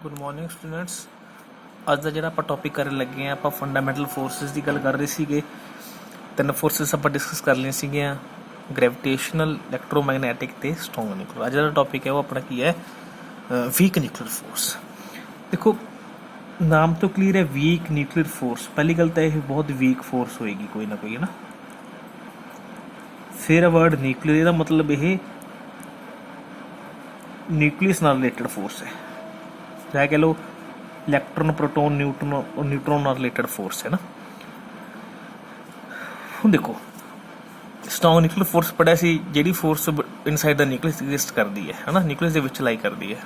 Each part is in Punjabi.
Good morning students. ਅੱਜ ਦਾ ਜਿਹੜਾ ਆਪਾਂ ਟੌਪਿਕ ਕਰਨ ਲੱਗੇ ਆ, ਆਪਾਂ ਫੰਡਾਮੈਂਟਲ ਫੋਰਸਿਸ ਦੀ ਗੱਲ ਕਰ ਰਹੇ ਸੀਗੇ। ਤਿੰਨ ਫੋਰਸਿਸ ਆਪਾਂ ਡਿਸਕਸ ਕਰ ਲਈਆਂ ਸੀਗੀਆਂ, ਗ੍ਰੈਵੀਟੇਸ਼ਨਲ, ਇਲੈਕਟ੍ਰੋਮੈਗਨੈਟਿਕ ਅਤੇ ਸਟਰੋਂਗ ਨਿਊਕਲੀਅਰ। ਅੱਜ ਦਾ ਟੌਪਿਕ ਹੈ ਉਹ ਆਪਣਾ ਕੀ ਹੈ, ਵੀਕ ਨਿਊਕਲੀਅਰ ਫੋਰਸ। ਦੇਖੋ ਨਾਮ ਤੋਂ ਕਲੀਅਰ ਹੈ, ਵੀਕ ਨਿਊਕਲੀਅਰ ਫੋਰਸ। ਪਹਿਲੀ ਗੱਲ ਤਾਂ ਇਹ ਬਹੁਤ ਵੀਕ ਫੋਰਸ ਹੋਏਗੀ ਕੋਈ ਨਾ ਕੋਈ, ਹੈ ਨਾ। ਫਿਰ ਵਰਡ ਨਿਊਕਲੀਅਰ, ਇਹਦਾ ਮਤਲਬ ਇਹ ਨਿਊਕਲੀਅਸ ਨਾਲ ਰਿਲੇਟਡ ਫੋਰਸ ਹੈ, ਜਾਂ ਕਹਿ ਲਓ ਇਲੈਕਟ੍ਰੋਨ, ਪ੍ਰੋਟੋਨ, ਨਿਊਟਰੋਨ ਨਾਲ ਰਿਲੇਟਡ ਫੋਰਸ ਹੈ ਨਾ। ਹੁਣ ਦੇਖੋ ਸਟਰੋਂਗ ਨਿਊਕਲੀਅਰ ਫੋਰਸ ਪੜ੍ਹਿਆ ਸੀ, ਜਿਹੜੀ ਫੋਰਸ ਇਨਸਾਈਡ ਦਾ ਨਿਊਕਲੀਅਸ ਐਗਜ਼ਿਸਟ ਕਰਦੀ ਹੈ ਨਾ, ਨਿਊਕਲੀਅਸ ਦੇ ਵਿੱਚ ਲਾਈ ਕਰਦੀ ਹੈ।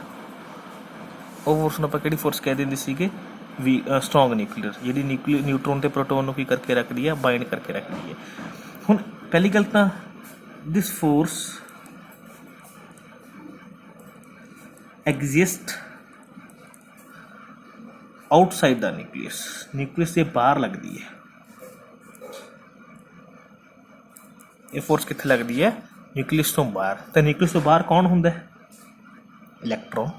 ਉਹ ਫੋਰਸ ਨੂੰ ਆਪਾਂ ਕਿਹੜੀ ਫੋਰਸ ਕਹਿ ਦਿੰਦੇ ਸੀਗੇ, ਸਟਰੋਂਗ ਨਿਊਕਲੀਅਰ, ਜਿਹੜੀ ਨਿਊਟਰੋਨ ਅਤੇ ਪ੍ਰੋਟੋਨ ਨੂੰ ਕੀ ਕਰਕੇ ਰੱਖਦੀ ਹੈ, ਬਾਈਂਡ ਕਰਕੇ ਰੱਖਦੀ ਹੈ। ਹੁਣ ਪਹਿਲੀ ਗੱਲ ਤਾਂ ਦਿਸ ਫੋਰਸ ਐਗਜ਼ਿਸਟ ਆਊਟਸਾਈਡ ਦਾ ਨਿਊਕਲੀਅਸ, ਨਿਊਕਲੀਅਸ ਦੇ ਬਾਹਰ ਲੱਗਦੀ ਹੈ। ਇਹ ਫੋਰਸ ਕਿੱਥੇ ਲੱਗਦੀ ਹੈ, ਨਿਊਕਲੀਅਸ ਤੋਂ ਬਾਹਰ। ਤਾਂ ਨਿਊਕਲੀਅਸ ਤੋਂ ਬਾਹਰ ਕੌਣ ਹੁੰਦਾ ਹੈ, ਇਲੈਕਟ੍ਰੋਨ।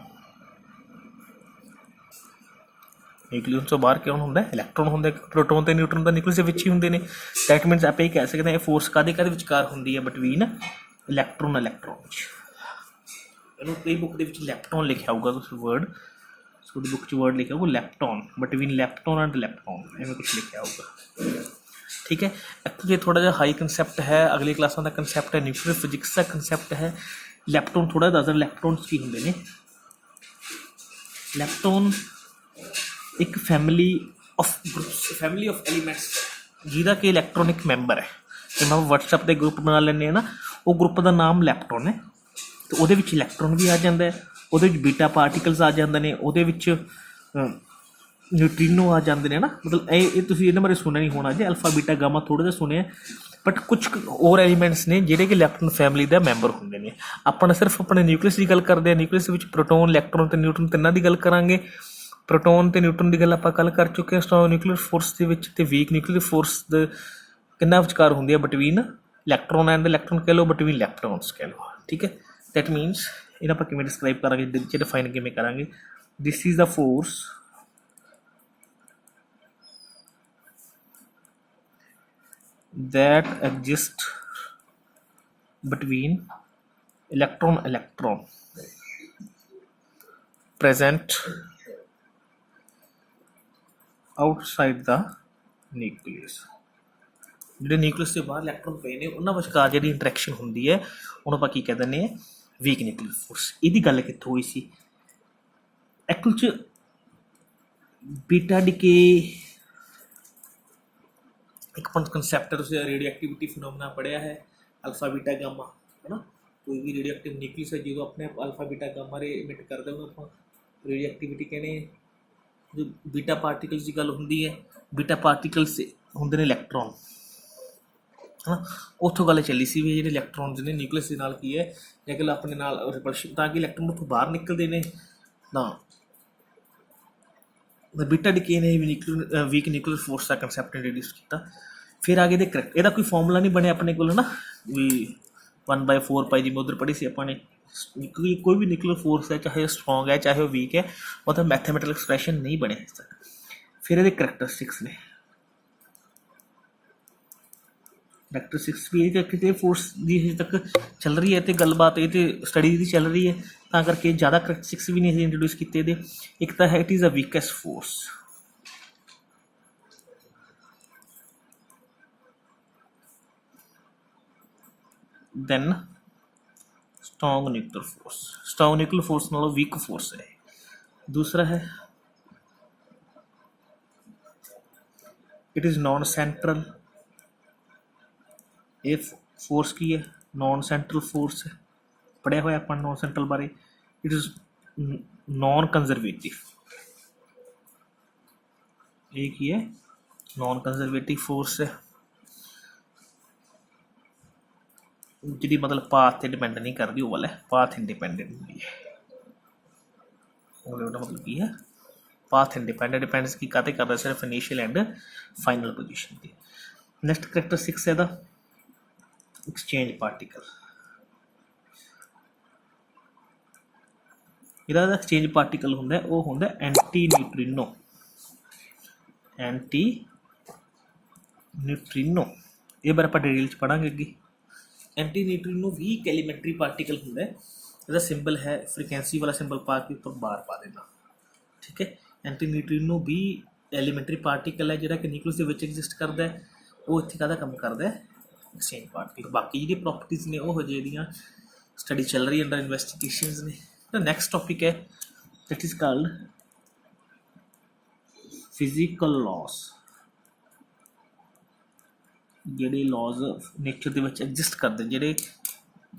ਨਿਊਕਲੀਅਸ ਤੋਂ ਬਾਹਰ ਕੌਣ ਹੁੰਦਾ, ਇਲੈਕਟ੍ਰੋਨ ਹੁੰਦਾ। ਪ੍ਰੋਟੋਨ ਤੇ ਨਿਊਟਰੋਨ ਤਾਂ ਨਿਊਕਲੀਅਸ ਦੇ ਵਿੱਚ ਹੀ ਹੁੰਦੇ ਨੇ। ਦੈਟ ਮੀਨਸ ਆਪਾਂ ਇਹ ਕਹਿ ਸਕਦੇ ਹਾਂ ਇਹ ਫੋਰਸ ਕਾਹਦੇ ਵਿਚਕਾਰ ਹੁੰਦੀ ਹੈ, ਬਿਟਵੀਨ ਇਲੈਕਟ੍ਰੋਨ ਵਿੱਚ। ਇਹਨੂੰ ਕਈ ਬੁੱਕ ਦੇ ਵਿੱਚ ਲੈਪਟੋਨ ਲਿਖਿਆ ਹੋਊਗਾ, ਤੁਸੀਂ ਵਰਡ ਤੁਹਾਡੀ ਬੁੱਕ 'ਚ ਵਰਡ ਲਿਖਿਆ ਹੋਊਗਾ ਲੈਪਟੋਨ, ਬਿਟਵੀਨ ਲੈਪਟੋਨ ਐਂਡ ਇਲੈਕਟ੍ਰੋਨ, ਐਵੇਂ ਕੁਛ ਲਿਖਿਆ ਹੋਊਗਾ। ਠੀਕ ਹੈ, ਐਕਚੁਅਲੀ ਥੋੜ੍ਹਾ ਜਿਹਾ ਹਾਈ ਕੰਸੈਪਟ ਹੈ, ਅਗਲੀ ਕਲਾਸਾਂ ਦਾ ਕੰਸੈਪਟ ਹੈ, ਨਿਊਕਲੀਅਰ ਫਿਜ਼ਿਕਸ ਦਾ ਕੰਸੈਪਟ ਹੈ। ਲੈਪਟੋਨ ਥੋੜ੍ਹਾ ਦੱਸਦਾ ਲੈਪਟੋਨਸ ਕੀ ਹੁੰਦੇ ਨੇ। ਲੈਪਟੋਨ ਇੱਕ ਫੈਮਿਲੀ ਆਫ ਐਲੀਮੈਂਟਸ, ਜਿਹਦਾ ਕਿ ਇਲੈਕਟ੍ਰੋਨਿਕ ਮੈਂਬਰ ਹੈ। ਜਿਵੇਂ ਆਪਾਂ ਵਟਸਐਪ ਦੇ ਗਰੁੱਪ ਬਣਾ ਲੈਂਦੇ ਹਾਂ ਨਾ, ਉਹ ਗਰੁੱਪ ਦਾ ਨਾਮ ਲੈਪਟੋਨ ਹੈ। ਅਤੇ ਉਹਦੇ ਵਿੱਚ ਇਲੈਕਟ੍ਰੋਨ ਵੀ ਆ ਜਾਂਦਾ ਹੈ, ਉਹਦੇ ਵਿੱਚ ਬੀਟਾ ਪਾਰਟੀਕਲਸ ਆ ਜਾਂਦੇ ਨੇ, ਉਹਦੇ ਵਿੱਚ ਨਿਊਟਰੀਨੋ ਆ ਜਾਂਦੇ ਨੇ ਨਾ। ਮਤਲਬ ਇਹ ਤੁਸੀਂ ਇਹਨਾਂ ਬਾਰੇ ਸੁਣਿਆ ਨਹੀਂ ਹੋਣਾ, ਜੇ ਅਲਫਾ ਬੀਟਾ ਗਾਮਾ ਥੋੜ੍ਹਾ ਜਿਹਾ ਸੁਣਿਆ, ਬਟ ਕੁਛ ਹੋਰ ਐਲੀਮੈਂਟਸ ਨੇ ਜਿਹੜੇ ਕਿ ਲੈਪਟੋਨ ਫੈਮਿਲੀ ਦਾ ਮੈਂਬਰ ਹੁੰਦੇ ਨੇ। ਆਪਾਂ ਸਿਰਫ ਆਪਣੇ ਨਿਊਕਲੀਅਸ ਦੀ ਗੱਲ ਕਰਦੇ ਹਾਂ। ਨਿਊਕਲੀਅਸ ਵਿੱਚ ਪ੍ਰੋਟੋਨ, ਇਲੈਕਟ੍ਰੋਨ ਅਤੇ ਨਿਊਟਰਨ ਤਿੰਨਾਂ ਦੀ ਗੱਲ ਕਰਾਂਗੇ। ਪ੍ਰੋਟੋਨ ਅਤੇ ਨਿਊਟਰਨ ਦੀ ਗੱਲ ਆਪਾਂ ਕੱਲ੍ਹ ਕਰ ਚੁੱਕੇ ਹਾਂ ਸਟਰੋਂਗ ਨਿਊਕਲੀਅਰ ਫੋਰਸ ਦੇ ਵਿੱਚ। ਅਤੇ ਵੀਕ ਨਿਊਕਲੀਅਰ ਫੋਰਸ ਦੇ ਕਿੰਨਾ ਵਿਚਕਾਰ ਹੁੰਦੀ ਹੈ, ਬਿਟਵੀਨ ਇਲੈਕਟ੍ਰੋਨ ਐਂਡ ਇਲੈਕਟ੍ਰੋਨ ਕਹਿ ਲਓ, ਬਿਟਵੀਨ ਇਲੈਕਟ੍ਰੋਨਸ ਕਹਿ ਲਓ। ਠੀਕ ਹੈ, ਦੈਟ ਮੀਨਸ ਇਹਨਾਂ ਆਪਾਂ ਕਿਵੇਂ ਡਿਸਕ੍ਰਾਈਬ ਕਰਾਂਗੇ, ਡਿਫਾਈਨ ਕਿਵੇਂ ਕਰਾਂਗੇ। This is the force that exist between electron present outside the nucleus। ਜਿਹੜੇ ਨਿਊਕਲੀਅਸ ਦੇ ਬਾਹਰ ਇਲੈਕਟ੍ਰੋਨ ਪਏ ਨੇ, ਉਹਨਾਂ ਵਿਚਕਾਰ ਜਿਹੜੀ ਇੰਟਰੈਕਸ਼ਨ ਹੁੰਦੀ ਹੈ ਉਹਨੂੰ ਆਪਾਂ ਕੀ ਕਹਿ ਦਿੰਦੇ ਹਾਂ, ਵੀਕ ਨਿਊਕਲੀਅਰ ਫੋਰਸ। ਇਹਦੀ ਗੱਲ ਕਿੱਥੋਂ ਹੋਈ ਸੀ, ਐਕਚੁਅਲ 'ਚ ਬੀਟਾ ਡੀਕੇ ਇੱਕ ਕੰਸੈਪਟ, ਤੁਸੀਂ ਰੇਡੀਓ ਐਕਟੀਵਿਟੀ ਫਿਨੋਮੀਨਾ ਪੜ੍ਹਿਆ ਹੈ, ਅਲਫਾ ਬੀਟਾ ਗਾਮਾ, ਹੈ ਨਾ। ਕੋਈ ਵੀ ਰੇਡੀਓ ਐਕਟਿਵ ਨਿਊਕਲੀਅਸ ਹੈ, ਜਦੋਂ ਆਪਣੇ ਆਪ ਅਲਫਾ ਬੀਟਾ ਗਾਮਾ ਰੇ ਇਮਿਟ ਕਰਦੇ ਉਹਨੂੰ ਆਪਾਂ ਰੇਡੀਓ ਐਕਟੀਵਿਟੀ ਕਹਿੰਦੇ ਹਾਂ। ਜੋ ਬੀਟਾ ਪਾਰਟੀਕਲਸ ਦੀ ਗੱਲ ਹੁੰਦੀ ਹੈ, ਬੀਟਾ ਪਾਰਟੀਕਲਸ ਹੁੰਦੇ ਨੇ ਇਲੈਕਟ੍ਰੋਨ, ਹੈ ਨਾ। ਉੱਥੋਂ ਗੱਲ ਚੱਲੀ ਸੀ ਵੀ ਜਿਹੜੇ ਇਲੈਕਟ੍ਰੋਨ ਨੇ ਨਿਊਕਲੀਅਸ ਦੇ ਨਾਲ ਕੀ ਹੈ, ਜਾਂ ਕਿ ਆਪਣੇ ਨਾਲ ਰਿਪਲਸ਼ਨ, ਤਾਂ ਕਿ ਇਲੈਕਟ੍ਰੋਨ ਉੱਥੋਂ ਬਾਹਰ ਨਿਕਲਦੇ ਨੇ। ਤਾਂ ਬੀਟਾ ਡੀਕੇ ਨੇ ਵੀਕ ਨਿਊਕਲੀਅਰ ਫੋਰਸ ਦਾ ਕੰਸੈਪਟ ਇੰਟਰੋਡਿਊਸ ਕੀਤਾ। ਫਿਰ ਆਗੇ ਦੇ ਕਰੈਕਟ, ਇਹਦਾ ਕੋਈ ਫਾਰਮੂਲਾ ਨਹੀਂ ਬਣਿਆ ਆਪਣੇ ਕੋਲ ਨਾ, ਵੀ 1/4π ਜਿਵੇਂ ਉੱਧਰ ਪੜ੍ਹੀ ਸੀ ਆਪਾਂ ਨੇ। ਕੋਈ ਵੀ ਨਿਊਕਲੀਅਰ ਫੋਰਸ ਹੈ, ਚਾਹੇ ਉਹ ਸਟਰੋਂਗ ਹੈ ਚਾਹੇ ਉਹ ਵੀਕ ਹੈ, ਉਹਦਾ ਮੈਥਮੈਟੀਕਲ ਐਕਸਪ੍ਰੈਸ਼ਨ ਨਹੀਂ ਬਣਿਆ ਇਸ ਤੱਕ। ਫਿਰ ਇਹਦੇ ਕਰੈਕਟਰਿਸਟਿਕਸ ਨੇ, ਕਰੈਕਟਰਿਸਟਿਕਸ ਵੀ ਇਹ ਕਿਤੇ ਫੋਰਸ ਦੀ ਹਜੇ ਤੱਕ ਚੱਲ ਰਹੀ ਹੈ, ਅਤੇ ਗੱਲਬਾਤ ਇਹ 'ਤੇ ਸਟੱਡੀ ਦੀ ਚੱਲ ਰਹੀ ਹੈ, ਤਾਂ ਕਰਕੇ ਜ਼ਿਆਦਾ ਕਰੈਕਟਰਿਸਟਿਕਸ ਵੀ ਨਹੀਂ ਹਜੇ ਇੰਟਰੋਡਿਊਸ ਕੀਤੇ ਇਹਦੇ। ਇੱਕ ਤਾਂ ਹੈ it is a weakest force, than strong nuclear force. Strong nuclear force ਨਾਲੋਂ ਵੀਕ ਫੋਰਸ ਹੈ। ਦੂਸਰਾ ਹੈ ਇਟ ਇਜ਼ ਨੋਨ ਸੈਂਟਰਲ। ਇਹ ਫੋਰਸ ਕੀ ਹੈ, ਨੋਨ ਸੈਂਟਰਲ ਫੋਰਸ ਹੈ, ਪੜ੍ਹਿਆ ਹੋਇਆ ਆਪਾਂ ਨੋਨ ਸੈਂਟਰਲ ਬਾਰੇ। It is non conservative. ਇਹ ਕੀ ਹੈ, ਨੋਨ ਕੰਜ਼ਰਵੇਟਿਵ ਫੋਰਸ ਹੈ, ਜਿਹੜੀ ਮਤਲਬ ਪਾਥ 'ਤੇ ਡਿਪੈਂਡ ਨਹੀਂ ਕਰਦੀ, ਉਹ ਵਾਲਾ ਪਾਥ ਇੰਡੀਪੈਂਡੈਂਟ ਹੁੰਦੀ ਹੈ। ਉਹਦਾ ਮਤਲਬ ਕੀ ਹੈ, ਪਾਥ ਇੰਡੀਪੈਂਡੈਂਟ। ਡਿਪੈਂਡਸ ਕੀ ਕਾਹਤੇ ਕਰਦਾ, ਸਿਰਫ ਇਨੀਸ਼ੀਅਲ ਐਂਡ ਫਾਈਨਲ ਪੋਜੀਸ਼ਨ 'ਤੇ। ਨੈਕਸਟ ਕਰੈਕਟਰਿਸਟਿਕਸ ਇਹਦਾ ਐਕਸਚੇਂਜ ਪਾਰਟੀਕਲ। ਇਹਦਾ ਐਕਸਚੇਂਜ ਪਾਰਟੀਕਲ ਹੁੰਦਾ ਉਹ ਹੁੰਦਾ ਐਂਟੀ ਨਿਊਟ੍ਰੀਨੋ। ਐਂਟੀ ਨਿਊਟ੍ਰੀਨੋ ਇਹ ਬਾਰੇ ਆਪਾਂ ਡਿਟੇਲ 'ਚ ਪੜ੍ਹਾਂਗੇ ਅੱਗੇ। ਐਂਟੀ ਨਿਊਟ੍ਰੀਨੋ ਵੀ ਇੱਕ ਐਲੀਮੈਂਟਰੀ ਪਾਰਟੀਕਲ ਹੁੰਦਾ, ਇਹਦਾ ਸਿੰਬਲ ਹੈ ਫ੍ਰੀਕੁਐਂਸੀ ਵਾਲਾ ਸਿੰਬਲ ਪਾ ਕੇ ਉੱਪਰ ਬਾਰ ਪਾ ਦੇਣਾ, ਠੀਕ ਹੈ। ਐਂਟੀ ਨਿਊਟ੍ਰੀਨੋ ਵੀ ਐਲੀਮੈਂਟਰੀ ਪਾਰਟੀਕਲ ਹੈ ਜਿਹੜਾ ਕਿ ਨਿਊਕਲੀਅਸ ਦੇ ਵਿੱਚ ਐਗਜ਼ਿਸਟ ਕਰਦਾ ਹੈ। ਉਹ ਇੱਥੇ ਕਾਹਦਾ ਕੰਮ ਕਰਦਾ ਹੈ, ਐਕਸਚੇਂਜ ਪਾਰਟੀਕਲ। ਬਾਕੀ ਜਿਹੜੀ ਪ੍ਰੋਪਰਟੀਜ਼ ਨੇ ਉਹ ਹਜੇ ਇਹਦੀਆਂ ਸਟੱਡੀ ਚੱਲ ਰਹੀ ਅੰਡਰ ਇਨਵੈਸਟੀਗੇਸ਼ਨਸ ਨੇ। ਤਾਂ ਨੈਕਸਟ ਟੌਪਿਕ ਹੈ ਦੈਟ ਇਜ਼ ਕਾਲਡ ਫਿਜ਼ੀਕਲ ਲਾਜ਼। ਜਿਹੜੇ ਲਾਜ਼ ਨੇਚਰ ਦੇ ਵਿੱਚ ਐਗਜ਼ਿਸਟ ਕਰਦੇ, ਜਿਹੜੇ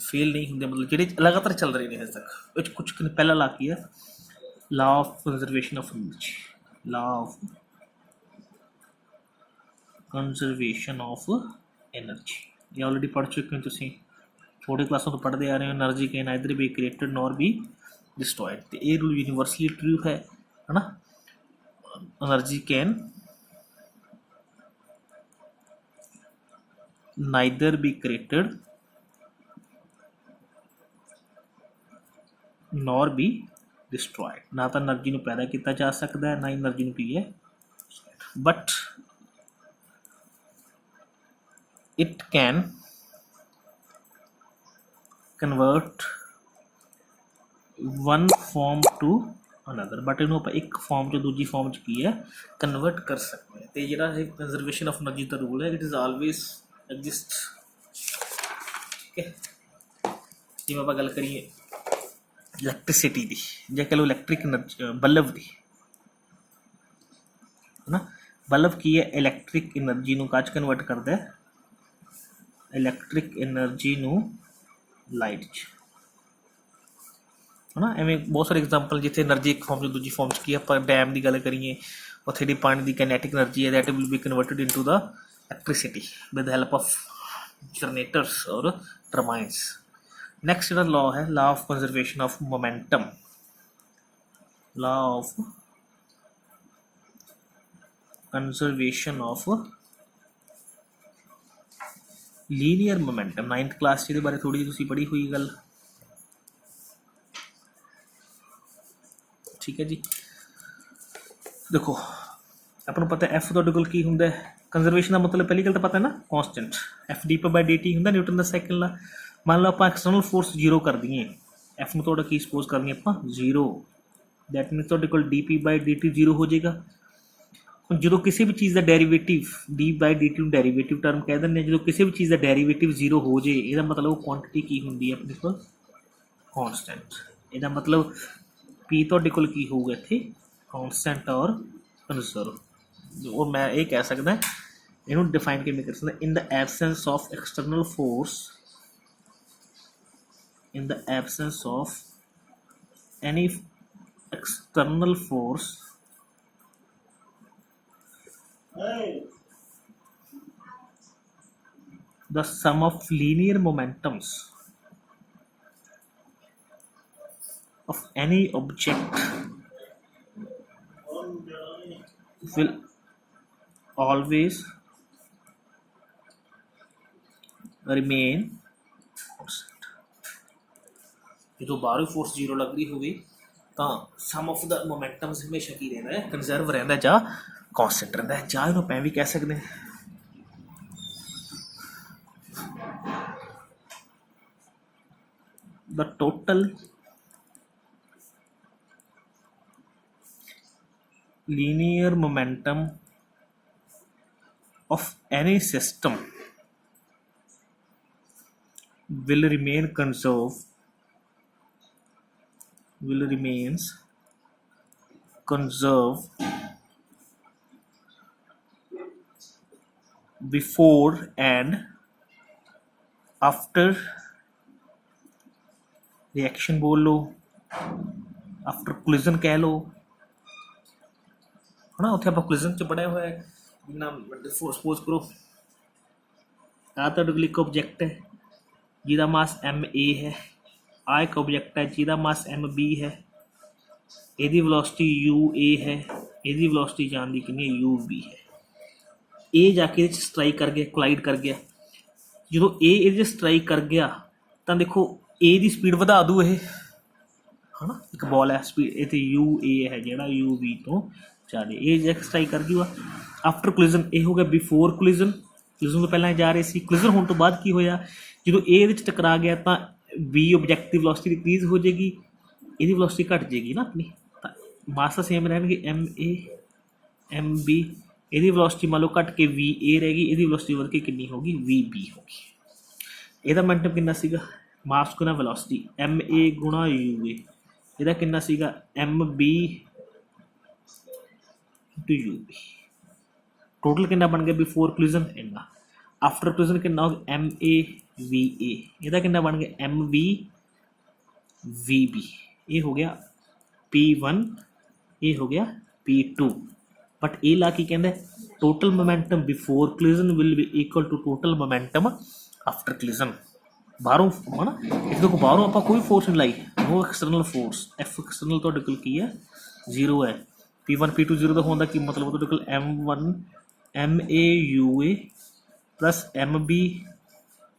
ਫੇਲ ਨਹੀਂ ਹੁੰਦੇ, ਮਤਲਬ ਜਿਹੜੇ ਲਗਾਤਾਰ ਚੱਲ ਰਹੇ ਨੇ ਹਜੇ ਤੱਕ। ਵਿੱਚ ਕੁਛ ਪਹਿਲਾ ਲਾ ਕੀ ਹੈ, law of conservation of energy. Law of conservation of energy ਇਹ ਆਲਰੇਡੀ ਪੜ੍ਹ ਚੁੱਕੇ ਹੋ ਤੁਸੀਂ, ਥੋੜੇ ਕਲਾਸਾਂ ਤੋਂ ਪੜ੍ਹਦੇ ਆ ਰਹੇ ਹੋ। Energy can either be created nor be destroyed. ਤੇ ਇਹ ਰੂਲ ਯੂਨੀਵਰਸਲੀ ਟਰੂ ਹੈ ਨਾ। Energy can neither be created nor be destroyed. ਨਾ ਤਾਂ ਐਨਰਜੀ ਨੂੰ ਪੈਦਾ ਕੀਤਾ ਜਾ ਸਕਦਾ ਹੈ, ਨਾ ਹੀ ਐਨਰਜੀ ਨੂੰ ਕੀ ਹੈ, but it can convert one form to another, but ਇਹਨੂੰ ਆਪਾਂ ਇੱਕ ਫਾਰਮ ਤੋਂ ਦੂਜੀ ਫਾਰਮ 'ਚ ਕੀ ਹੈ, ਕਨਵਰਟ ਕਰ ਸਕਦੇ ਹਾਂ। ਤੇ ਜਿਹੜਾ ਇਹ conservation of energy the rule ਹੈ, ਇਟ ਇਜ਼ ਆਲਵੇਜ਼ ਐਗਜ਼ਿਸਟ, ਠੀਕ ਹੈ। ਜਿਵੇਂ ਆਪਾਂ ਗੱਲ ਕਰੀਏ ਇਲੈਕਟ੍ਰੀਸਿਟੀ ਦੀ, ਜਾਂ ਕਹਿ ਲਓ ਇਲੈਕਟ੍ਰਿਕ ਐਨਰਜੀ, ਬਲਬ ਦੀ, ਹੈ ਨਾ। ਬਲਬ ਕੀ ਹੈ, ਇਲੈਕਟ੍ਰਿਕ ਐਨਰਜੀ ਨੂੰ ਕਾਹ 'ਚ ਕਨਵਰਟ ਕਰਦਾ ਹੈ, ਇਲੈਕਟ੍ਰਿਕ ਐਨਰਜੀ ਨੂੰ ਲਾਈਟ 'ਚ, ਹੈ ਨਾ। ਐਵੇਂ ਬਹੁਤ ਸਾਰੇ ਐਗਜ਼ਾਮਪਲ ਜਿੱਥੇ ਐਨਰਜੀ ਇੱਕ ਫਾਰਮ ਤੋਂ ਦੂਜੀ ਫਾਰਮ 'ਚ ਕੀ ਆਪਾਂ ਡੈਮ ਦੀ ਗੱਲ ਕਰੀਏ, ਉੱਥੇ ਜਿਹੜੀ ਪਾਣੀ ਦੀ ਕਾਈਨੈਟਿਕ ਐਨਰਜੀ ਹੈ that will be converted into the electricity with help of generators ਔਰ ਟਰਬਾਈਨਸ। ਨੈਕਸਟ ਜਿਹੜਾ ਲਾਅ ਹੈ, law of conservation of momentum. Law of conservation of linear momentum. 9th class 'ਚ ਇਹਦੇ ਬਾਰੇ ਥੋੜ੍ਹੀ ਜਿਹੀ ਤੁਸੀਂ ਪੜ੍ਹੀ ਹੋਈ ਗੱਲ, ਠੀਕ ਹੈ ਜੀ। ਦੇਖੋ ਆਪਾਂ ਨੂੰ ਪਤਾ ਐਫ ਤੁਹਾਡੇ ਕੋਲ ਕੀ ਹੁੰਦਾ ਹੈ, ਕੰਜ਼ਰਵੇਸ਼ਨ ਦਾ ਮਤਲਬ ਪਹਿਲੀ ਗੱਲ ਤਾਂ ਪਤਾ ਨਾ, ਕੌਂਸਟੈਂਟ। ਐਫ ਡੀ ਪੀ ਬਾਈ ਡੀ ਟੀ ਹੁੰਦਾ ਨਿਊਟਨ ਦਾ ਸੈਕਿੰਡ ਲਾ। ਮੰਨ ਲਓ ਆਪਾਂ ਐਕਸਟਰਨਲ ਫੋਰਸ 0 ਕਰ ਦਈਏ, ਐਫ ਨੂੰ ਤੁਹਾਡਾ ਕੀ ਸਪੋਜ਼ ਕਰਨੀ ਆਪਾਂ 0, ਦੈਟ ਮੀਨਸ ਤੁਹਾਡੇ ਕੋਲ ਡੀ ਪੀ ਬਾਈ ਡੀ ਟੀ 0 ਹੋ ਜਾਏਗਾ। ਹੁਣ ਜਦੋਂ ਕਿਸੇ ਵੀ ਚੀਜ਼ ਦਾ ਡੈਰੀਵੇਟਿਵ, ਡੀ ਬਾਈ ਡੀ ਟੀ ਨੂੰ ਡੈਰੀਵੇਟਿਵ ਟਰਮ ਕਹਿ ਦਿੰਦੇ ਹਾਂ, ਜਦੋਂ ਕਿਸੇ ਵੀ ਚੀਜ਼ ਦਾ ਡੈਰੀਵੇਟਿਵ 0 ਹੋ ਜੇ, ਇਹਦਾ ਮਤਲਬ ਉਹ ਕੁਆਂਟਿਟੀ ਕੀ ਹੁੰਦੀ ਹੈ ਆਪਣੇ ਕੋਲ, ਕੌਂਸਟੈਂਟ। ਇਹਦਾ ਮਤਲਬ ਪੀ ਤੁਹਾਡੇ ਕੋਲ ਕੀ ਹੋਊਗਾ ਇੱਥੇ, ਕੌਂਸਟੈਂਟ ਔਰ ਕਨਜ਼ਰਵ। ਔਰ ਮੈਂ ਇਹ ਕਹਿ ਸਕਦਾ, ਇਹਨੂੰ ਡਿਫਾਈਨ ਕਿਵੇਂ ਕਰ ਸਕਦਾ, in the absence of external force, in the absence of any external force, the sum of linear momentums of any object will always remain constant। ਜਦੋਂ ਬਾਹਰੋਂ ਫੋਰਸ 0 ਲੱਗ ਰਹੀ ਹੋਵੇ ਤਾਂ ਸਮ ਆਫ ਦਾ ਮੋਮੈਂਟਮਸ ਹਮੇਸ਼ਾ ਕੀ ਰਹਿੰਦਾ ਹੈ, ਕੰਜ਼ਰਵ ਰਹਿੰਦਾ ਜਾਂ ਕੌਂਸਟੈਂਟ ਰਹਿੰਦਾ ਹੈ। ਜਾਂ ਇਹਨੂੰ ਆਪਾਂ ਵੀ ਕਹਿ ਸਕਦੇ ਹਾਂ the total linear momentum of any system will remain conserved, will remains conserved before and after reaction बोल लो, after collision कह लो, है ना। उत्थे आप collision च पढ़ाया हुआ है, जिन्ना सपोज करो आ ਤੁਹਾਡੇ ਕੋਲ ਇੱਕ ऑब्जेक्ट है ਜਿਹਦਾ ਮਾਸ ma है, ਆ ਇੱਕ ऑब्जेक्ट है ਜਿਹਦਾ ਮਾਸ mb है, ਇਹਦੀ ਵੈਲੋਸਿਟੀ ua है, ਇਹਦੀ ਵੈਲੋਸਿਟੀ ਜਾਣ ਦੀ ਕਿੰਨੀ ਹੈ ub है। ਇਹ ਜਾ ਕੇ ਇਹਦੇ 'ਚ ਸਟਰਾਈਕ ਕਰ ਗਿਆ, ਕੋਲਾਈਡ ਕਰ ਗਿਆ। ਜਦੋਂ ਇਹ ਇਹਦੇ 'ਚ ਸਟਰਾਈਕ ਕਰ ਗਿਆ ਤਾਂ ਦੇਖੋ ए ਦੀ ਸਪੀਡ ਵਧਾ ਦੂ ਇਹ, है ना। एक बॉल है स्पीड इतने यू ए है जोड़ा यू वी तो ज़्यादा ये स्ट्राइक कर जूगा। आफ्टर कोलिजन ये हो गया बिफोर कोलिजन तो पहले जा रहे थे। कोलिजन होने तो बाद की होया जो ए टकरा गया तो बी ऑब्जैक्टिव वेलोसिटी डिक्रीज हो जाएगी, ये वेलोसिटी घट जाएगी ना अपनी, मास तो सेम रहने एम ए एम बी, ये वेलोसिटी मान लो घट के वी ए रहेगी, ये वेलोसिटी बढ़ के कितनी होगी वी बी होगी। ਇਹਦਾ मोमेंटम कितना ਸੀਗਾ मास गुना वेलोसिटी एम ए गुणा यू ए, ਇਹਦਾ कितना ਸੀਗਾ M B two U B. Total कितना बन गया बिफोर कोलिजन इन्ना, आफ्टर कोलिजन कितना हो गया एम ए वी ए, ਇਹਦਾ कितना बन गया एम बी वी बी, ये हो गया पी वन, ये हो गया पी टू। बट ये ला की कहते total momentum before collision will be equal to total momentum after collision. बाहरों है ना, एक देखो बाहरों आप कोई फोर्स नहीं लाई, no external force, F external तो की है 0 है, पी वन पी टू 0 का होने का की मतलब तो M one M A U A plus M B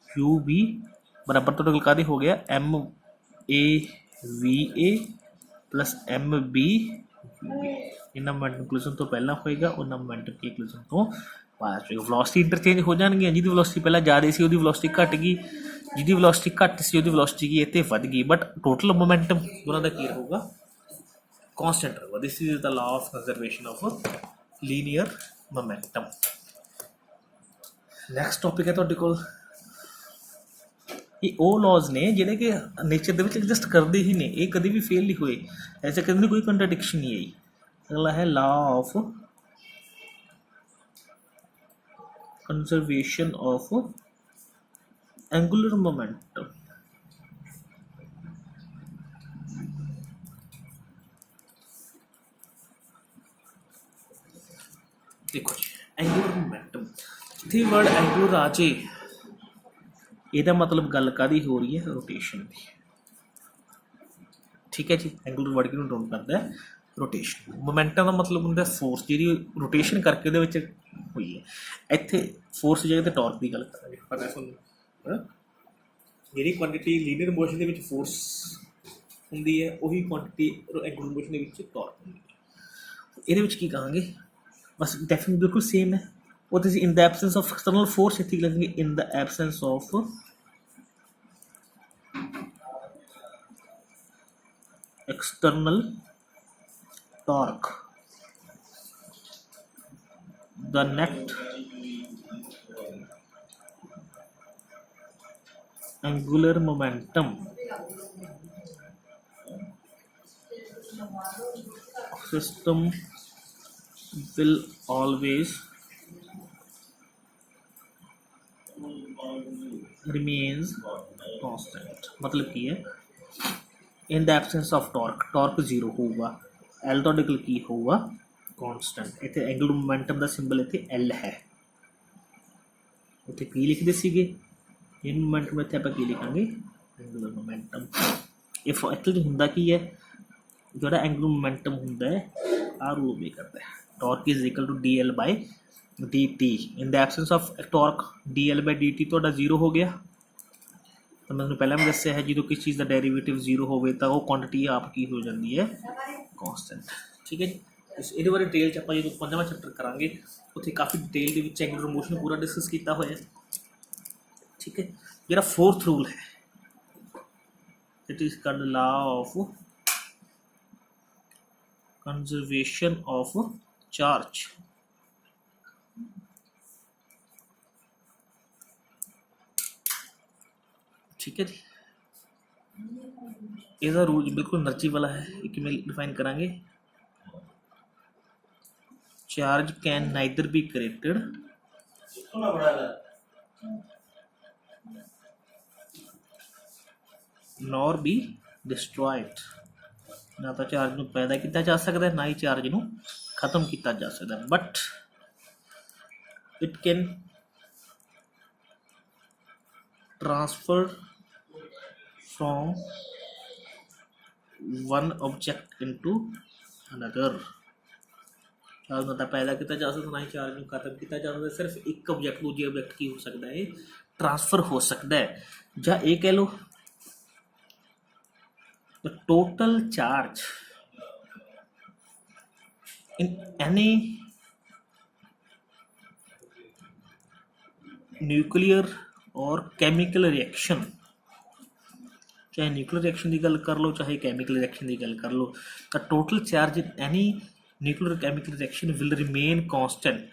U B बराबर तो का हो गया M A V A plus M B U B. इन्ना मोमेंटम कोलिजन तो पहला होएगा और ना मोमेंटम की कोलिजन तो बाद होएगा। वेलोसिटी इंटरचेंज हो जाएगी, जिहदी वेलोसिटी पहले ज़्यादा सी उसकी वेलोसिटी घट गई, जिहदी वेलोसिटी घट सी उसकी वेलोसिटी की इतने वध गई, बट टोटल मोमेंटम दोनों का की रहेगा कांस्टेंट रहेगा। This is the law of conservation of linear momentum. Next topic है तुहाडे कोल ये ਉਹ लॉज ने ਜਿਹੜੇ कि नेचर ਦੇ ਵਿੱਚ एग्जिस्ट करते ही ने, ये कभी भी फेल नहीं हुए, ऐसे कभी कोई कंट्राडिक्शन नहीं आई। अगला है law of conservation of angular momentum. देखो जी एंगुलर मोमेंटम जिथे वर्ड एंगुलर आ जाए ਇਹਦਾ मतलब गल कादी हो रही है रोटेशन की, ठीक है जी। एंगुलर वर्ड की नोट करता है रोटेशन। मोमेंटम का मतलब होंगे फोर्स जी रोटेशन करके हुई है। इतने फोर्स जगह तो टॉर्क की गल करेंगे, पता है तुहानूं जी क्वांटिटी लीनियर मोशन के फोर्स होंगी है वही क्वांटिटी एंगुलर मोशन के टॉर्क होंगी। ये की कहांगे बस डेफिनेट बिल्कुल सेम है। what is in the absence of external force इतनी लगेंगे in the absence of external torque the net angular momentum system will always remains constant। मतलब की है इन the absence of torque, torque 0 होगा, एल तो की होगा कॉन्सटेंट। इतने एंगुलर मोमेंटम का सिंबल इतने एल है, उत्थे की लिखते सीगे इन मोमेंटम इतने आप की लिखांगे एंगुलर मोमेंटम। ये एक्चुअली होंदा की है जो एंगुलर मोमेंटम होंदा है आ रूल भी करता है torque is equal to D L by D T. In the absence of torque D L by D T तो 0 हो गया। तो मैंने पहले भी दसिया है जो किसी चीज़ का डेरीवेटिव 0 हो तो वो क्वांटिटी आपकी हो जाती है कॉन्सटेंट, ठीक है जी। ये बारे डिटेल आप जो 5वां चैप्टर करांगे उत्थे काफ़ी डिटेल के एंगुलर मोशन पूरा डिस्कस किया हुआ है, ठीक है। जो 4th रूल है it is called law of conservation of charge. ठीक है जी, इसका रूल बिल्कुल एनर्जी वाला है, एक में डिफाइन करांगे। Charge can neither be created nor be destroyed. ना तो चार्ज को पैदा किया जा सकता है ना ही चार्ज को खत्म किया जा सकता है, but it can transfer from one object into another। Charge ना पैदा किया जा सकता ना ही चार्ज को खत्म किया जा सकता, सिर्फ एक ऑब्जेक्ट दूसरे ऑब्जेक्ट की हो सकता है ट्रांसफर हो सकता है। या ये कह लो the total charge in any nuclear or chemical reaction, चाहे न्यूक्लियर रिएक्शन की गल कर लो चाहे कैमिकल रिएक्शन की गल कर लो, the total charge in any nuclear chemical reaction will remain constant,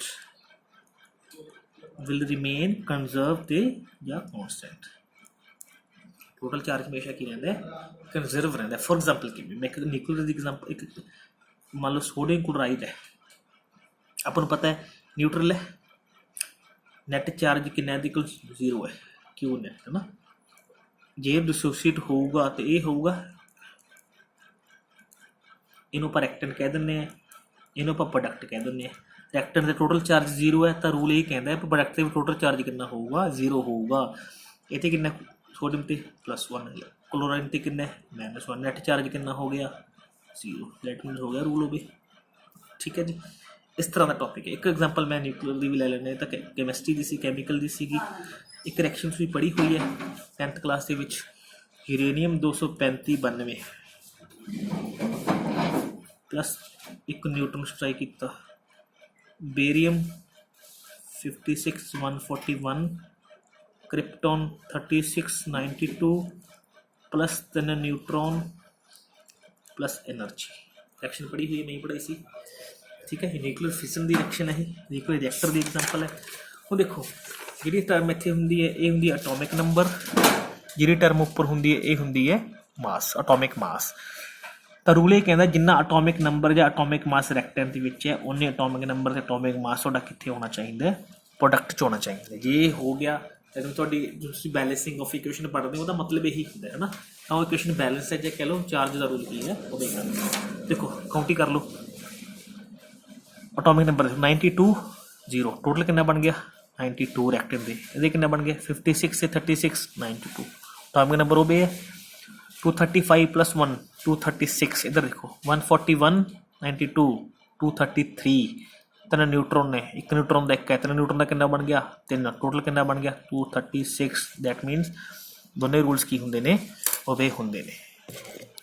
will remain conserve या कांस्टेंट। टोटल चार्ज हमेशा की रहिंदा है, कंजर्व रहिंदा है। फॉर एग्जांपल कि मैं एक न्यूक्लियर दी एग्जांपल, एक मान लो सोडियम क्लोराइड है, अपन को पता है न्यूट्रल है, नैट चार्ज कितना है इक्वल 0 है, क्यू नैट है ना। जे डिसोसीएट होगा तो ये होगा, इनू आप रिएक्टेंट कह दें, इनू आप प्रोडक्ट कह दें। रिएक्टेंट का टोटल चार्ज 0 है तो रूल ये कहता है प्रोडक्ट का भी टोटल चार्ज कितना होगा, 0 होगा। ये कितना सोडियम ते +1 है, क्लोराइड ते कितना -1, नैट चार्ज कितना हो गया 0, दैट मीन हो गया रूल हो गई। ठीक है जी, इस तरह का टॉपिक है। एक एग्जांपल मैं न्यूक्लियर की भी ले लेने, तो कैमिस्ट्री की सी, कैमिकल की सीगी। एक रिएक्शन भी पढ़ी हुई है 10th क्लास के विच, यूरेनियम 23592 प्लस एक न्यूट्रॉन स्ट्राइक किया, barium 56141, krypton 3692 plus 3 neutron plus energy. Reaction पढ़ी हुई है, नहीं पढ़ाई सी। ठीक है, न्यूक्लियर फिशन की रिएक्शन है, न्यूक्लियर रिएक्टर की एग्जांपल है। वो देखो जी टर्म इतने होंगी है, ये होंगी एटॉमिक नंबर, जी टर्म उपर होंगी है, ये होंगी है मास, एटॉमिक मास। तो रूल ये कहता जिन्ना एटॉमिक नंबर या एटॉमिक मास रिएक्टेंट है उन्ने एटॉमिक नंबर से एटॉमिक मास थोड़ा कितने होना चाहिए, प्रोडक्ट च होना चाहिए। जे हो गया तो थोड़ी जो बैलेंसिंग ऑफ इक्वेशन पढ़ते हो वह मतलब यही होंगे है ना। तो इक्वेशन बैलेंस है, जो कह लो चार्ज का रूल की है वो देखना। देखो काउंट ही कर लो, एटॉमिक नंबर 92 0, टोटल कितना बन गया 92 रिएक्टेंट दे, ये कितना बन गया 56 से 36 92। एटॉमिक नंबर वो भी है 235 + 1 236, इधर देखो 141 92 233, 3 न्यूट्रॉन ने, एक न्यूट्रॉन का एक है, 3 न्यूट्रॉन का कितना बन गया 3, टोटल कितना बन गया 236। दैट मीनस दोनों रूल्स की होंगे ने वो वे होंगे ने।